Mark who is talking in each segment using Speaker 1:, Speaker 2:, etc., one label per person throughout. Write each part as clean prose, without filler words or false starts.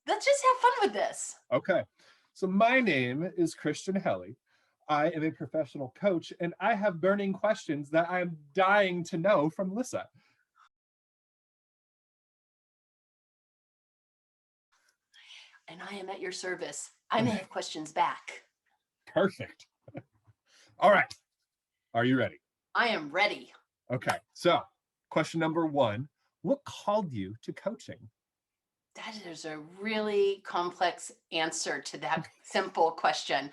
Speaker 1: let's just have fun with this.
Speaker 2: Okay. So my name is Kristian Helle. I am a professional coach, and I have burning questions that I'm dying to know from Lyssa.
Speaker 1: And I am at your service. I may have questions back.
Speaker 2: Perfect. All right. Are you ready?
Speaker 1: I am ready.
Speaker 2: Okay. So, question number one, what called you to coaching?
Speaker 1: That is a really complex answer to that simple question.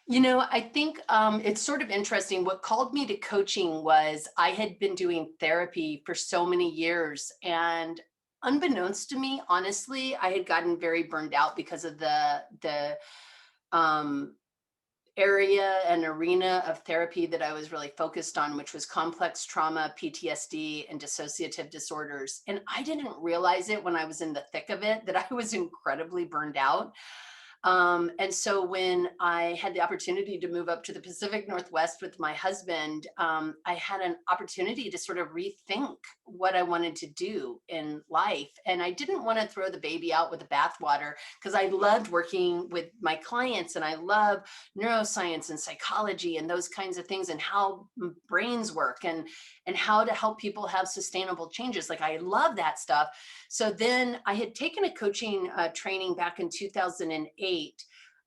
Speaker 1: I think it's sort of interesting. What called me to coaching was I had been doing therapy for so many years. And unbeknownst to me, honestly, I had gotten very burned out because of the um, area and arena of therapy that I was really focused on, which was complex trauma, PTSD, and dissociative disorders. And I didn't realize it when I was in the thick of it that I was incredibly burned out. And so when I had the opportunity to move up to the Pacific Northwest with my husband, I had an opportunity to sort of rethink what I wanted to do in life. And I didn't want to throw the baby out with the bathwater because I loved working with my clients and I love neuroscience and psychology and those kinds of things and how brains work and how to help people have sustainable changes. Like I love that stuff. So then I had taken a coaching training back in 2008.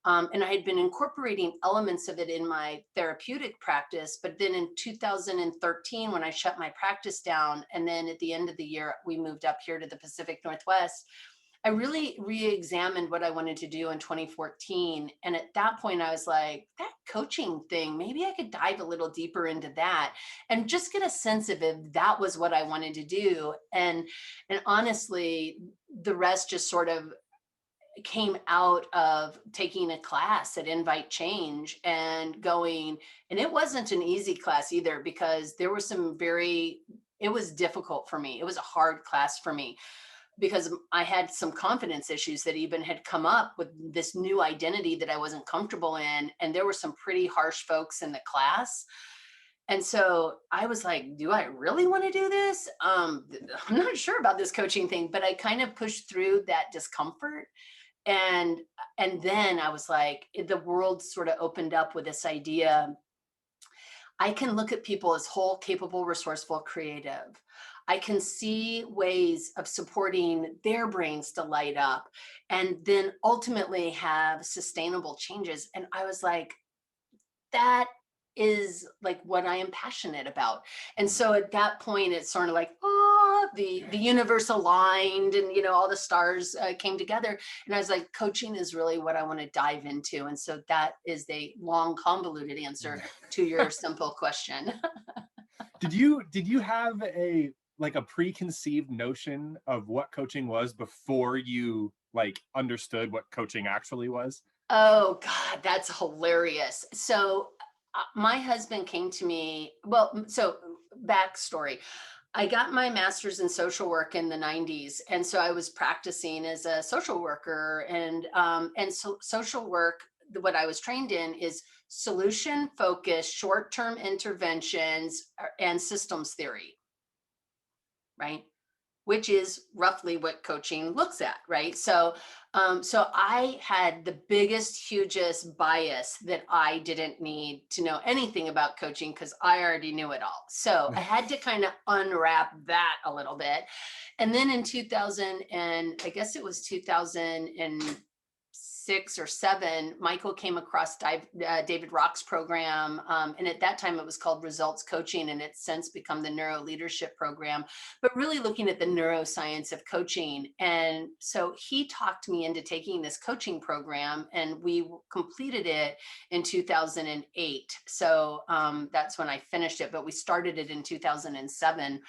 Speaker 1: And I had been incorporating elements of it in my therapeutic practice. But then in 2013, when I shut my practice down, and then at the end of the year, we moved up here to the Pacific Northwest, I really re-examined what I wanted to do in 2014. And at that point, I was like, that coaching thing, maybe I could dive a little deeper into that and just get a sense of if that was what I wanted to do. And honestly, the rest just sort of came out of taking a class at Invite Change and going, and it wasn't an easy class either because there were it was difficult for me. It was a hard class for me because I had some confidence issues that even had come up with this new identity that I wasn't comfortable in. And there were some pretty harsh folks in the class. And so I was like, do I really want to do this? I'm not sure about this coaching thing, but I kind of pushed through that discomfort. And then I was like, the world sort of opened up with this idea. I can look at people as whole, capable, resourceful, creative. I can see ways of supporting their brains to light up and then ultimately have sustainable changes. And I was like, that is like what I am passionate about. And so at that point, it's sort of like, oh, the universe aligned and, all the stars came together. And I was like, coaching is really what I want to dive into. And so that is a long, convoluted answer to your simple question.
Speaker 2: Did you have a preconceived notion of what coaching was before you understood what coaching actually was?
Speaker 1: Oh God, that's hilarious. So my husband came to me, so backstory. I got my master's in social work in the 90s. And so I was practicing as a social worker and so social work, what I was trained in is solution focused, short-term interventions and systems theory, right? Which is roughly what coaching looks at, right? So I had the biggest, hugest bias that I didn't need to know anything about coaching because I already knew it all. So I had to kind of unwrap that a little bit. And then in 2000, and I guess it was 2006 or 7, Michael came across David Rock's program. And at that time, it was called Results Coaching, and it's since become the Neuro Leadership Program, but really looking at the neuroscience of coaching. And so he talked me into taking this coaching program, and we completed it in 2008. So that's when I finished it, but we started it in 2007.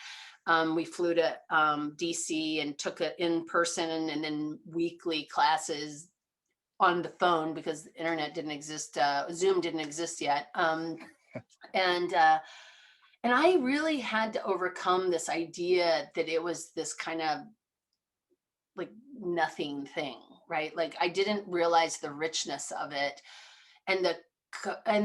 Speaker 1: We flew to DC and took it in person and then weekly classes on the phone because the internet didn't exist. Zoom didn't exist yet. And I really had to overcome this idea that it was this kind of like nothing thing, right? Like I didn't realize the richness of it and the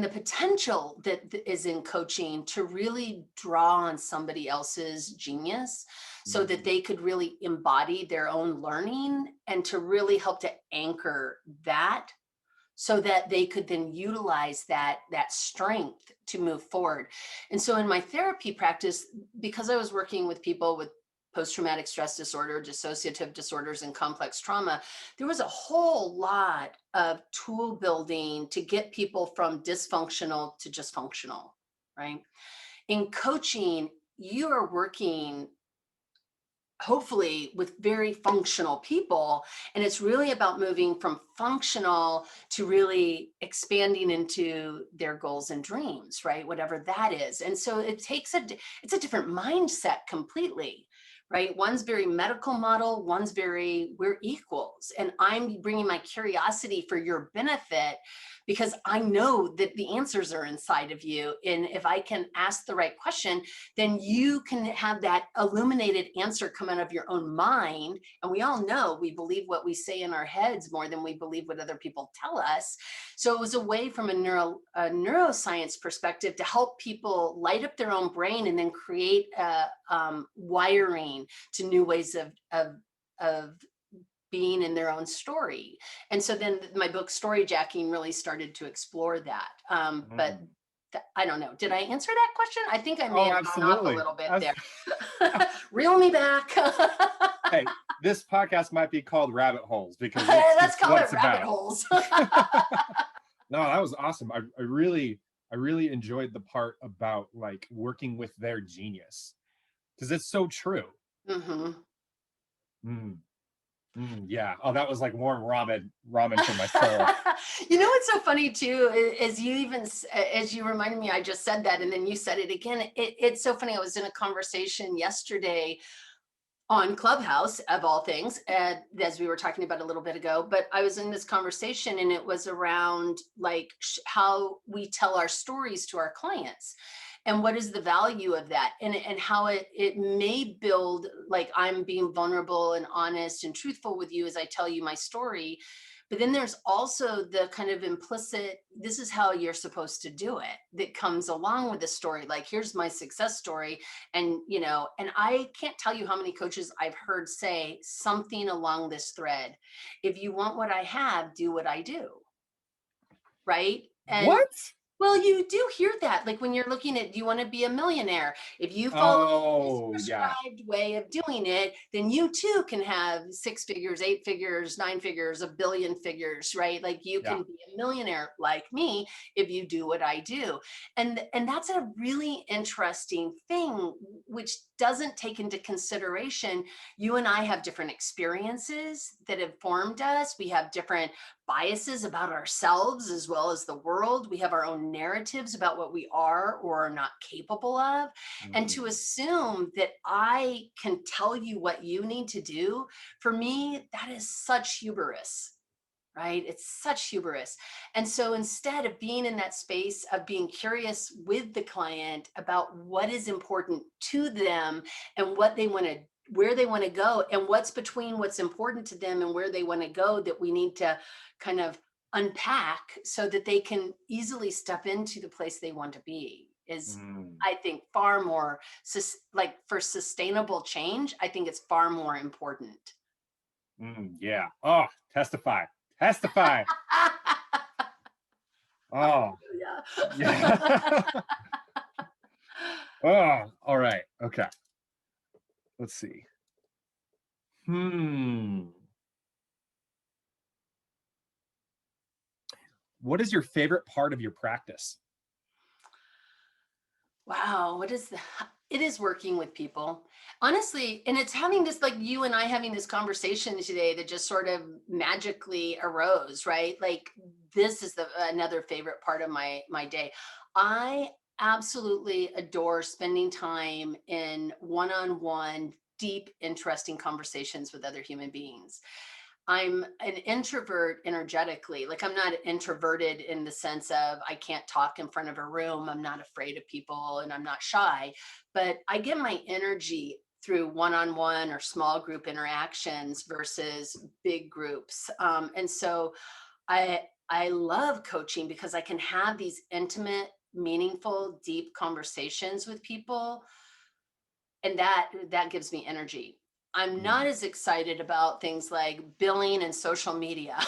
Speaker 1: potential that is in coaching to really draw on somebody else's genius. so that they could really embody their own learning and to really help to anchor that so that they could then utilize that strength to move forward. And so in my therapy practice, because I was working with people with post-traumatic stress disorder, dissociative disorders, and complex trauma, there was a whole lot of tool building to get people from dysfunctional to just functional, right? In coaching, you are working hopefully with very functional people, and it's really about moving from functional to really expanding into their goals and dreams, right? Whatever that is. And so it's a different mindset completely, right? One's very medical model, one's very, we're equals, and I'm bringing my curiosity for your benefit because I know that the answers are inside of you, and if I can ask the right question, then you can have that illuminated answer come out of your own mind. And we all know we believe what we say in our heads more than we believe what other people tell us. So it was a way from a neuroscience perspective to help people light up their own brain and then create wiring to new ways of being in their own story. And so then my book Storyjacking really started to explore that. But I don't know. Did I answer that question? I think I may
Speaker 2: Oh,
Speaker 1: have gone off a
Speaker 2: absolutely.
Speaker 1: little bit there. Reel me back.
Speaker 2: Hey, this podcast might be called Rabbit Holes because
Speaker 1: Let's
Speaker 2: it's
Speaker 1: call
Speaker 2: what
Speaker 1: it
Speaker 2: it's
Speaker 1: rabbit
Speaker 2: about.
Speaker 1: holes.
Speaker 2: No, that was awesome. I really enjoyed the part about like working with their genius because it's so true.
Speaker 1: Hmm.
Speaker 2: Mm, yeah. Oh, that was like warm ramen for my soul.
Speaker 1: You know what's so funny too, as you even as you reminded me, I just said that, and then you said it again. It's so funny. I was in a conversation yesterday on Clubhouse, of all things, as we were talking about a little bit ago. But I was in this conversation, and it was around like how we tell our stories to our clients, and what is the value of that, and how it may build, like I'm being vulnerable and honest and truthful with you as I tell you my story. But then there's also the kind of implicit, this is how you're supposed to do it, that comes along with the story. Like, here's my success story. And, and I can't tell you how many coaches I've heard say something along this thread. If you want what I have, do what I do. Right. And
Speaker 2: What?
Speaker 1: well, you do hear that. Like when you're looking at, do you want to be a millionaire? If you follow this
Speaker 2: Oh, yeah.
Speaker 1: prescribed way of doing it, then you too can have 6 figures, 8 figures, 9 figures, a billion figures, right? Like you
Speaker 2: Yeah.
Speaker 1: can be a millionaire like me if you do what I do. And that's a really interesting thing, which doesn't take into consideration you and I have different experiences that have formed us. We have different biases about ourselves as well as the world. We have our own narratives about what we are or are not capable of. And to assume that I can tell you what you need to do, for me, that is such hubris. Right? It's such hubris. And so instead of being in that space of being curious with the client about what is important to them and what they want to, where they want to go, and what's between what's important to them and where they want to go, that we need to kind of unpack so that they can easily step into the place they want to be, is I think far more like for sustainable change. I think it's far more important.
Speaker 2: Yeah. Oh, testify. Oh,
Speaker 1: Yeah.
Speaker 2: yeah. Oh, all right. Okay. Let's see. What is your favorite part of your practice?
Speaker 1: Wow, it is working with people. Honestly, and it's having this, like you and I having this conversation today that just sort of magically arose, right? Like this is another favorite part of my day. I absolutely adore spending time in one-on-one, deep, interesting conversations with other human beings. I'm an introvert energetically. Like I'm not introverted in the sense of I can't talk in front of a room. I'm not afraid of people and I'm not shy, but I get my energy through one-on-one or small group interactions versus big groups. And so I love coaching because I can have these intimate, meaningful, deep conversations with people And that gives me energy. I'm not as excited about things like billing and social media,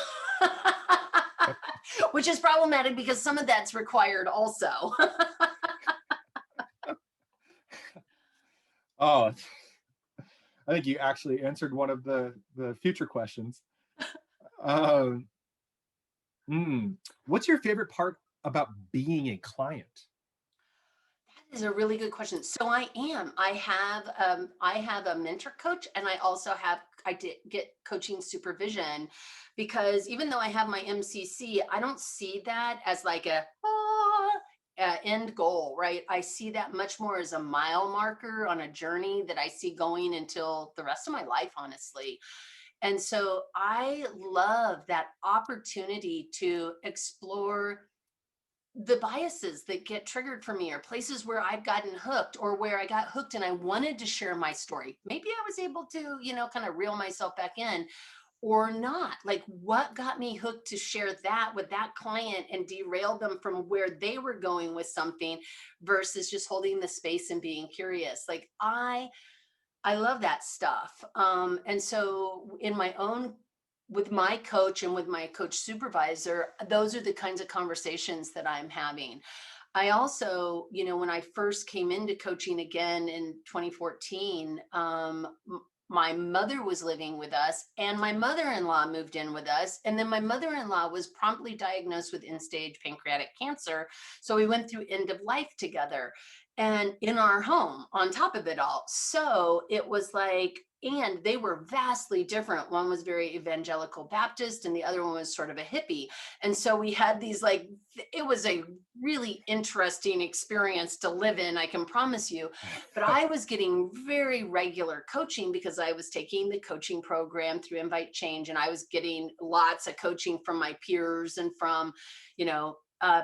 Speaker 1: which is problematic because some of that's required also.
Speaker 2: Oh, I think you actually answered one of the future questions. Um, what's your favorite part about being a client?
Speaker 1: That is a really good question. So I have a mentor coach, and I did get coaching supervision, because even though I have my MCC, I don't see that as like a end goal, right? I see that much more as a mile marker on a journey that I see going until the rest of my life, honestly. And so I love that opportunity to explore the biases that get triggered for me, or places where I've gotten hooked, or where I got hooked and I wanted to share my story. Maybe I was able to, kind of reel myself back in, or not. Like, what got me hooked to share that with that client and derail them from where they were going with something, versus just holding the space and being curious. Like, I love that stuff. And so in my own, with my coach and with my coach supervisor, those are the kinds of conversations that I'm having. I also, when I first came into coaching again in 2014, my mother was living with us, and my mother-in-law moved in with us. And then my mother-in-law was promptly diagnosed with end-stage pancreatic cancer. So we went through end of life together, and in our home on top of it all. So it was like, and they were vastly different. One was very evangelical Baptist, and the other one was sort of a hippie. And so we had these, like, it was a really interesting experience to live in, I can promise you. But I was getting very regular coaching because I was taking the coaching program through Invite Change, and I was getting lots of coaching from my peers and from,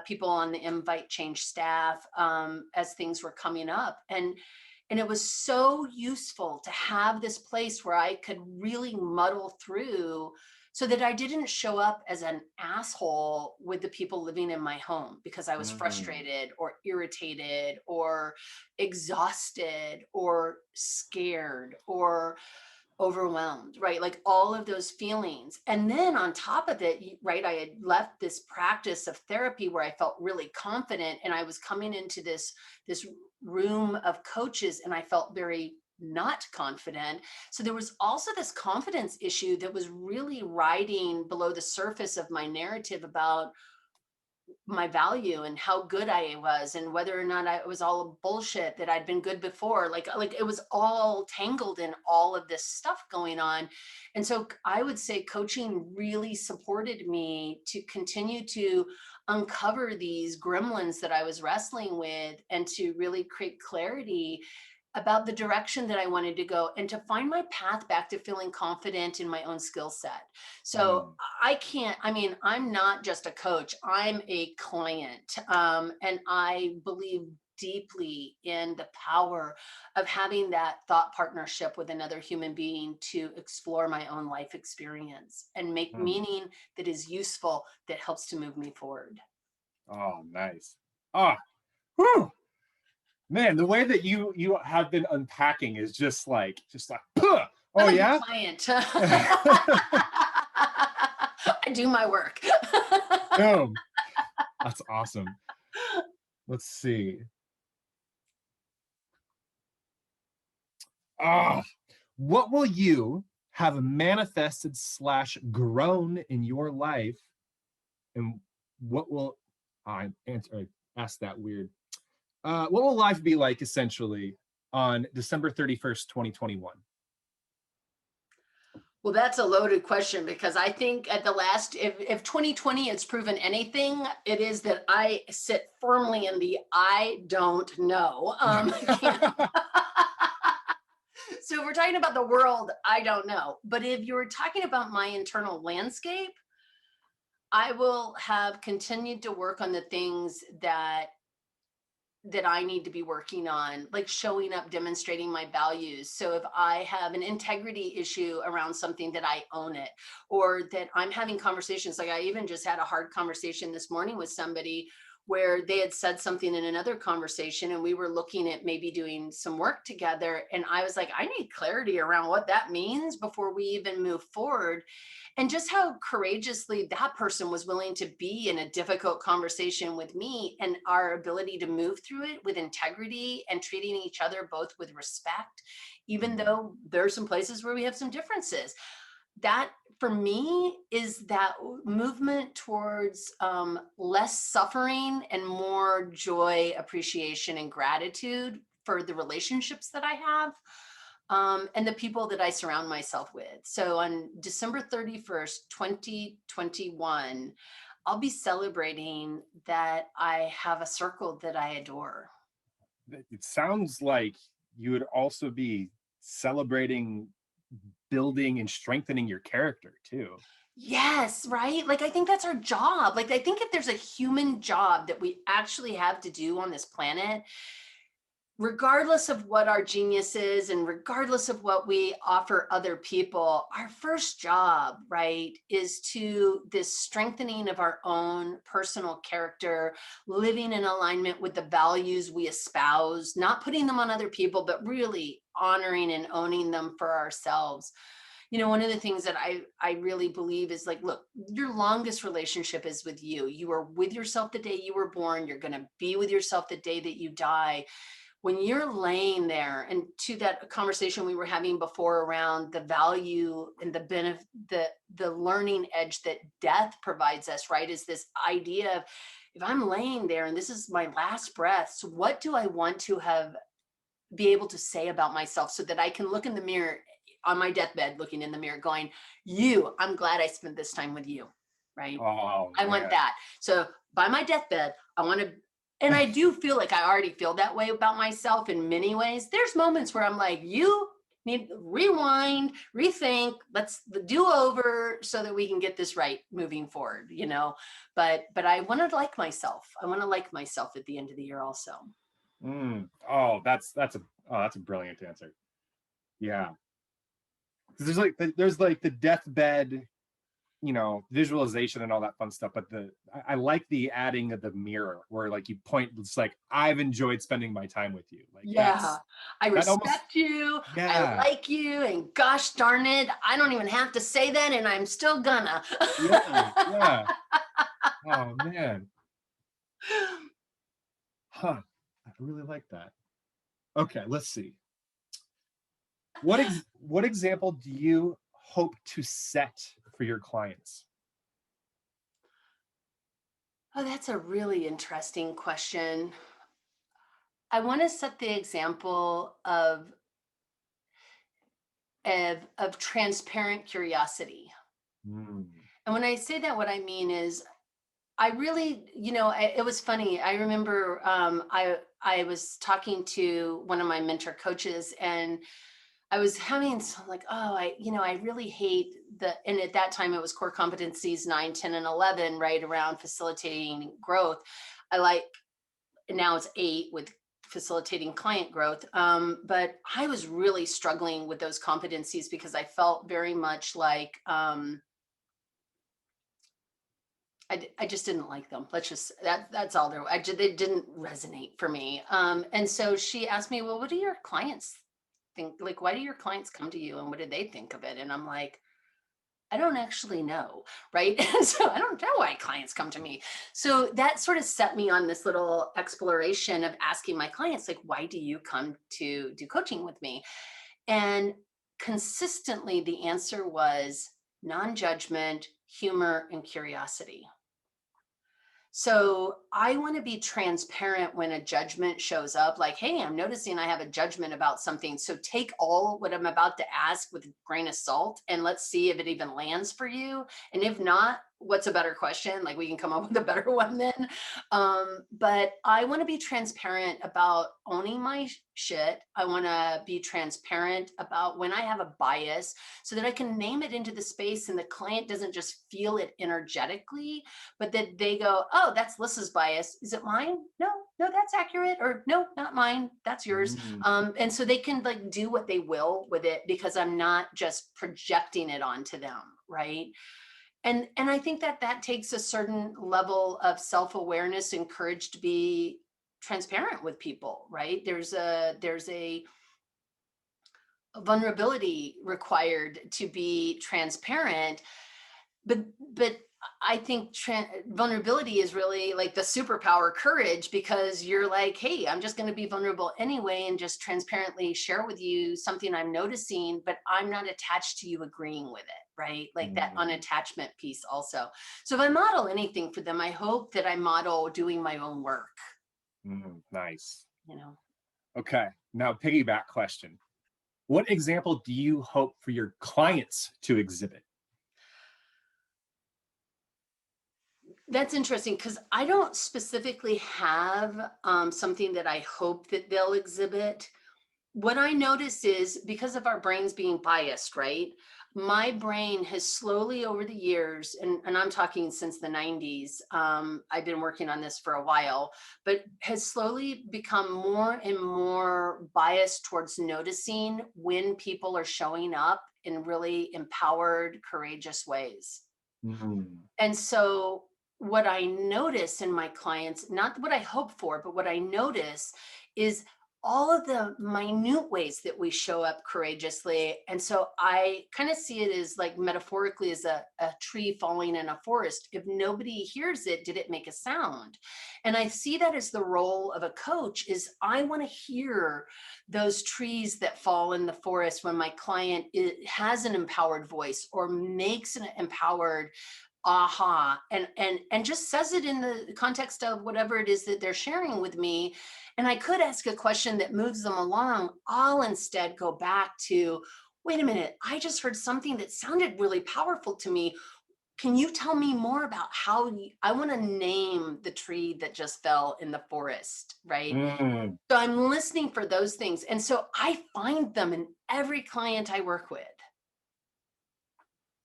Speaker 1: people on the Invite Change staff, as things were coming up. And it was so useful to have this place where I could really muddle through, so that I didn't show up as an asshole with the people living in my home because I was frustrated or irritated or exhausted or scared or overwhelmed, right? Like all of those feelings. And then on top of it, right, I had left this practice of therapy where I felt really confident, and I was coming into this room of coaches and I felt very not confident. So there was also this confidence issue that was really riding below the surface of my narrative about my value and how good I was, and whether or not it was all bullshit that I'd been good before. Like it was all tangled in all of this stuff going on. And so I would say coaching really supported me to continue to uncover these gremlins that I was wrestling with, and to really create clarity about the direction that I wanted to go, and to find my path back to feeling confident in my own skill set. So I'm not just a coach, I'm a client. And I believe deeply in the power of having that thought partnership with another human being to explore my own life experience and make meaning that is useful, that helps to move me forward.
Speaker 2: Oh, nice. Ah, whew. Man, the way that you have been unpacking is just like, "Puh." Oh
Speaker 1: I'm a good
Speaker 2: yeah.
Speaker 1: client. I do my work.
Speaker 2: Boom. That's awesome. Let's see. Ah, what will you have manifested slash grown in your life, and what will I answer? Ask that weird. What will life be like essentially on December 31st, 2021?
Speaker 1: Well, that's a loaded question, because I think at the last, if 2020 has proven anything, it is that I sit firmly in the I don't know. So if we're talking about the world, I don't know. But if you're talking about my internal landscape, I will have continued to work on the things that I need to be working on, like showing up, demonstrating my values. So if I have an integrity issue around something, that I own it, or that I'm having conversations. Like I even just had a hard conversation this morning with somebody where they had said something in another conversation and we were looking at maybe doing some work together. And I was like, I need clarity around what that means before we even move forward. And just how courageously that person was willing to be in a difficult conversation with me, and our ability to move through it with integrity and treating each other both with respect, even though there are some places where we have some differences. That for me is that movement towards less suffering and more joy, appreciation, and gratitude for the relationships that I have, and the people that I surround myself with. So on December 31st, 2021, I'll be celebrating that I have a circle that I adore.
Speaker 2: It sounds like you would also be celebrating building and strengthening your character too.
Speaker 1: Yes, right? Like, I think that's our job. Like, I think if there's a human job that we actually have to do on this planet, regardless of what our genius is and regardless of what we offer other people, our first job, right, is to this strengthening of our own personal character, living in alignment with the values we espouse, not putting them on other people, but really honoring and owning them for ourselves. You know, one of the things that I really believe is like, look, your longest relationship is with you. You are with yourself the day you were born. You're going to be with yourself the day that you die. When you're laying there, and to that conversation we were having before around the value and the benefit, the learning edge that death provides us, right, is this idea of, if I'm laying there and this is my last breath, so what do I want to have be able to say about myself, so that I can look in the mirror on my deathbed, looking in the mirror going, I'm glad I spent this time with you, right?
Speaker 2: Oh,
Speaker 1: I want that. So by my deathbed, I want to, and I do feel like I already feel that way about myself in many ways. There's moments where I'm like, you need to rewind, rethink, let's do over so that we can get this right moving forward, you know. But I want to like myself. I want to like myself at the end of the year also.
Speaker 2: Oh, that's a brilliant answer. Yeah. There's like the deathbed, visualization and all that fun stuff, but I like the adding of the mirror where like you point, it's like, I've enjoyed spending my time with you. Like
Speaker 1: Yeah, I
Speaker 2: that almost,
Speaker 1: respect you, I
Speaker 2: yeah,
Speaker 1: like you, and gosh darn it, I don't even have to say that, and I'm still gonna.
Speaker 2: yeah, yeah. Oh man. Huh. I really like that. Okay, let's see. What example do you hope to set for your clients?
Speaker 1: Oh, that's a really interesting question. I want to set the example of transparent curiosity.
Speaker 2: Mm.
Speaker 1: And when I say that, what I mean is, I really, it was funny. I remember I was talking to one of my mentor coaches, and I was having some like, oh, I really hate and at that time it was core competencies 9, 10, and 11, right, around facilitating growth. I like, now it's 8 with facilitating client growth. But I was really struggling with those competencies because I felt very much like, I just didn't like them. That's all there. They didn't resonate for me. And so she asked me, well, what do your clients think? Like, why do your clients come to you, and what do they think of it? And I'm like, I don't actually know, right? And so I don't know why clients come to me. So that sort of set me on this little exploration of asking my clients, like, why do you come to do coaching with me? And consistently, the answer was non-judgment, humor, and curiosity. So I want to be transparent when a judgment shows up, like, hey, I'm noticing I have a judgment about something. So take all what I'm about to ask with a grain of salt, and let's see if it even lands for you. And if not, what's a better question? Like, we can come up with a better one then. But I want to be transparent about owning my shit. I want to be transparent about when I have a bias, so that I can name it into the space and the client doesn't just feel it energetically, but that they go, oh, that's Lyssa's bias. Is it mine? No, that's accurate. Or no, not mine. That's yours.
Speaker 2: Mm.
Speaker 1: And so they can like do what they will with it, because I'm not just projecting it onto them, right? And I think that that takes a certain level of self-awareness and courage to be transparent with people, right? There's a vulnerability required to be transparent, but I think vulnerability is really like the superpower courage, because you're like, hey, I'm just going to be vulnerable anyway and just transparently share with you something I'm noticing, but I'm not attached to you agreeing with it, right? Like that
Speaker 2: Mm,
Speaker 1: unattachment piece also. So if I model anything for them, I hope that I model doing my own work,
Speaker 2: nice.
Speaker 1: you know.
Speaker 2: Okay. Now, piggyback question. What example do you hope for your clients to exhibit?
Speaker 1: That's interesting because I don't specifically have something that I hope that they'll exhibit. What I notice is because of our brains being biased, right? My brain has slowly over the years, and I'm talking since the 90s, I've been working on this for a while, but has slowly become more and more biased towards noticing when people are showing up in really empowered, courageous ways.
Speaker 2: Mm,
Speaker 1: And so what I notice in my clients, not what I hope for, but what I notice is all of the minute ways that we show up courageously. And so I kind of see it as like metaphorically as a tree falling in a forest. If nobody hears it, did it make a sound? And I see that as the role of a coach is I want to hear those trees that fall in the forest when my client has an empowered voice or makes an empowered aha and just says it in the context of whatever it is that they're sharing with me. And I could ask a question that moves them along. I'll instead go back to, wait a minute, I just heard something that sounded really powerful to me. Can you tell me more about how I want to name the tree that just fell in the forest, right?
Speaker 2: mm,
Speaker 1: So I'm listening for those things, and so I find them in every client I work with.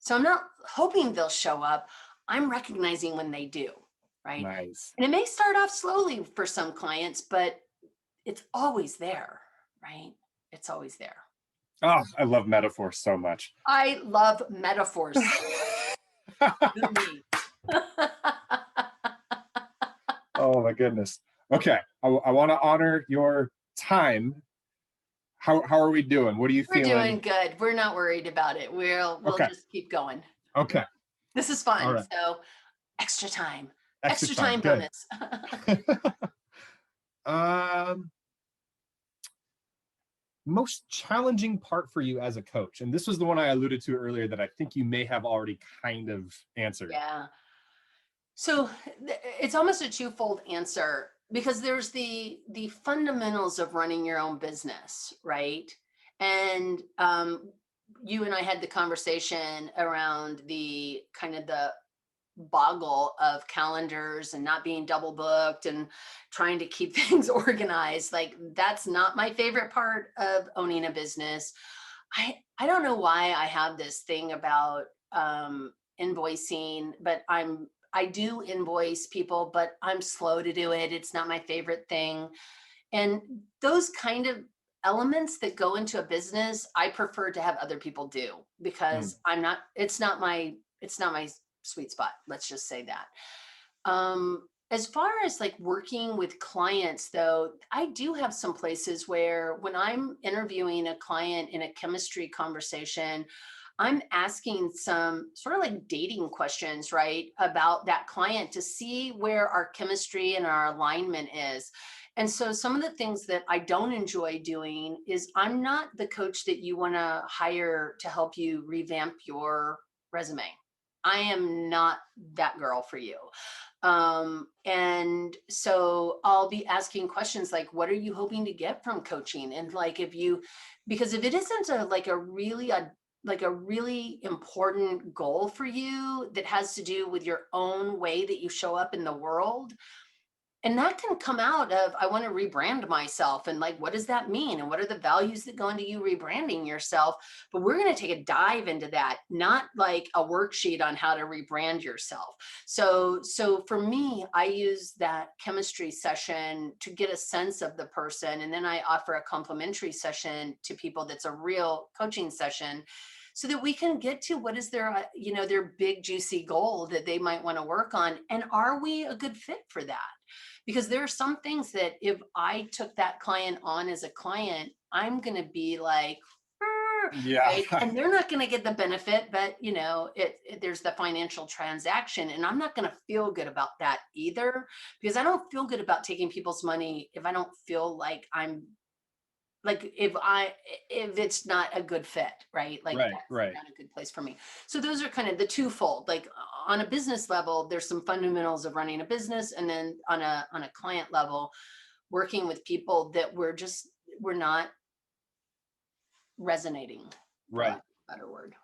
Speaker 1: So I'm not hoping they'll show up. I'm recognizing when they do, right?
Speaker 2: nice.
Speaker 1: And it may start off slowly for some clients, but it's always there, right? It's always there.
Speaker 2: Oh, I love metaphors so much.
Speaker 1: I love metaphors. Do me.
Speaker 2: Oh my goodness. Okay, I want to honor your time. How are we doing? What are you
Speaker 1: We're
Speaker 2: feeling?
Speaker 1: doing good. We're not worried about it. We'll
Speaker 2: Okay,
Speaker 1: just keep going.
Speaker 2: okay,
Speaker 1: This is
Speaker 2: all
Speaker 1: fun.
Speaker 2: right.
Speaker 1: So extra time.
Speaker 2: Extra
Speaker 1: Extra
Speaker 2: time.
Speaker 1: time
Speaker 2: Good.
Speaker 1: bonus.
Speaker 2: um, Most challenging part for you as a coach, and this was the one I alluded to earlier that I think you may have already kind of answered.
Speaker 1: Yeah. So it's almost a twofold answer because there's the fundamentals of running your own business, right? And you and I had the conversation around the kind of the boggle of calendars and not being double booked and trying to keep things organized. Like that's not my favorite part of owning a business. I don't know why I have this thing about invoicing, but I do invoice people, but I'm slow to do it. It's not my favorite thing. And those kind of elements that go into a business, I prefer to have other people do
Speaker 2: Mm,
Speaker 1: because it's not my sweet spot. Let's just say that. As far as like working with clients though, I do have some places where when I'm interviewing a client in a chemistry conversation, I'm asking some sort of like dating questions, right, about that client to see where our chemistry and our alignment is. And so some of the things that I don't enjoy doing is I'm not the coach that you want to hire to help you revamp your resume. I am not that girl for you. And so I'll be asking questions like, what are you hoping to get from coaching? And like, if you, because if it isn't like a really important goal for you that has to do with your own way that you show up in the world, and that can come out of, I want to rebrand myself. And like, what does that mean? And what are the values that go into you rebranding yourself? But we're going to take a dive into that, not like a worksheet on how to rebrand yourself. So for me, I use that chemistry session to get a sense of the person. And then I offer a complimentary session to people that's a real coaching session so that we can get to what is their, their big juicy goal that they might want to work on. And are we a good fit for that? Because there are some things that if I took that client on as a client, I'm going to be like,
Speaker 2: Yeah.
Speaker 1: right? And they're not going to get the benefit, but there's the financial transaction, and I'm not going to feel good about that either, because I don't feel good about taking people's money if I don't feel like I'm like, if it's not a good fit, right? Like
Speaker 2: Right,
Speaker 1: that's
Speaker 2: right.
Speaker 1: not a good place for me. So those are kind of the twofold. Like on a business level, there's some fundamentals of running a business, and then on a client level, working with people that we're not resonating, for
Speaker 2: Right.
Speaker 1: lack of a better word.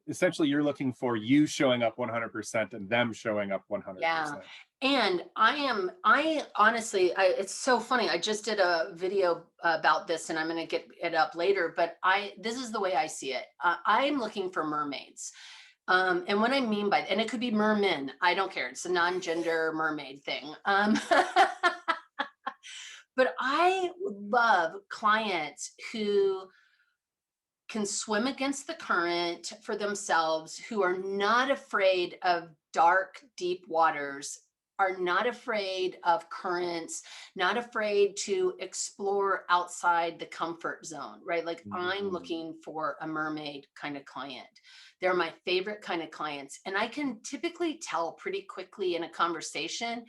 Speaker 2: Essentially, you're looking for you showing up 100% and them showing up 100%.
Speaker 1: Yeah. And I honestly, it's so funny. I just did a video about this, and I'm going to get it up later, but this is the way I see it. I'm looking for mermaids. And what I mean by, and it could be mermen, I don't care. It's a non-gender mermaid thing. But I love clients who can swim against the current for themselves, who are not afraid of dark, deep waters, are not afraid of currents, not afraid to explore outside the comfort zone, right? Like I'm looking for a mermaid kind of client. They're my favorite kind of clients. And I can typically tell pretty quickly in a conversation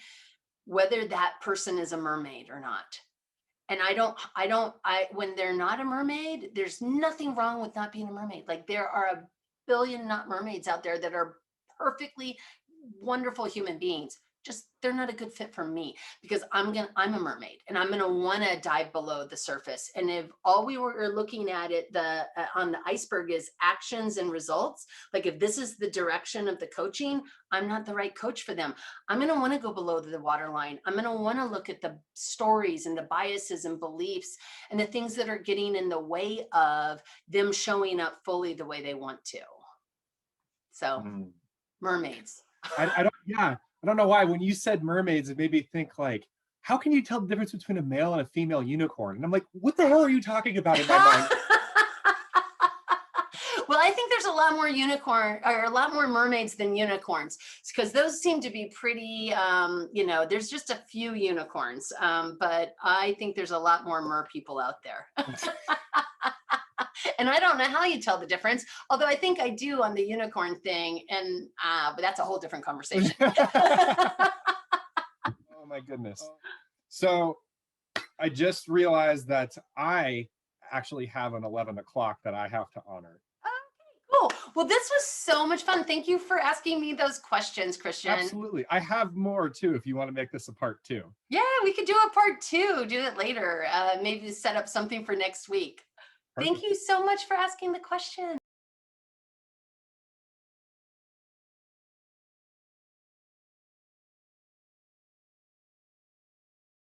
Speaker 1: whether that person is a mermaid or not. And when they're not a mermaid, there's nothing wrong with not being a mermaid. Like there are a billion not mermaids out there that are perfectly wonderful human beings. Just they're not a good fit for me, because I'm a mermaid, and I'm gonna want to dive below the surface. And if all we were looking at it on the iceberg is actions and results, like if this is the direction of the coaching, I'm not the right coach for them. I'm gonna want to go below the waterline. I'm gonna want to look at the stories and the biases and beliefs and the things that are getting in the way of them showing up fully the way they want to. So, mermaids.
Speaker 2: I don't know why. When you said mermaids, it made me think like, how can you tell the difference between a male and a female unicorn? And I'm like, what the hell are you talking about in my mind?
Speaker 1: Well, I think there's a lot more a lot more mermaids than unicorns, because those seem to be pretty, there's just a few unicorns. But I think there's a lot more mer people out there. And I don't know how you tell the difference, although I think I do on the unicorn thing, but that's a whole different conversation.
Speaker 2: Oh my goodness. So I just realized that I actually have an 11 o'clock that I have to honor.
Speaker 1: Cool. Well, this was so much fun. Thank you for asking me those questions, Kristian.
Speaker 2: Absolutely. I have more too, if you want to make this a part 2.
Speaker 1: Yeah, we could do a part 2, do it later. Maybe set up something for next week. Perfect. Thank you so much for asking the question.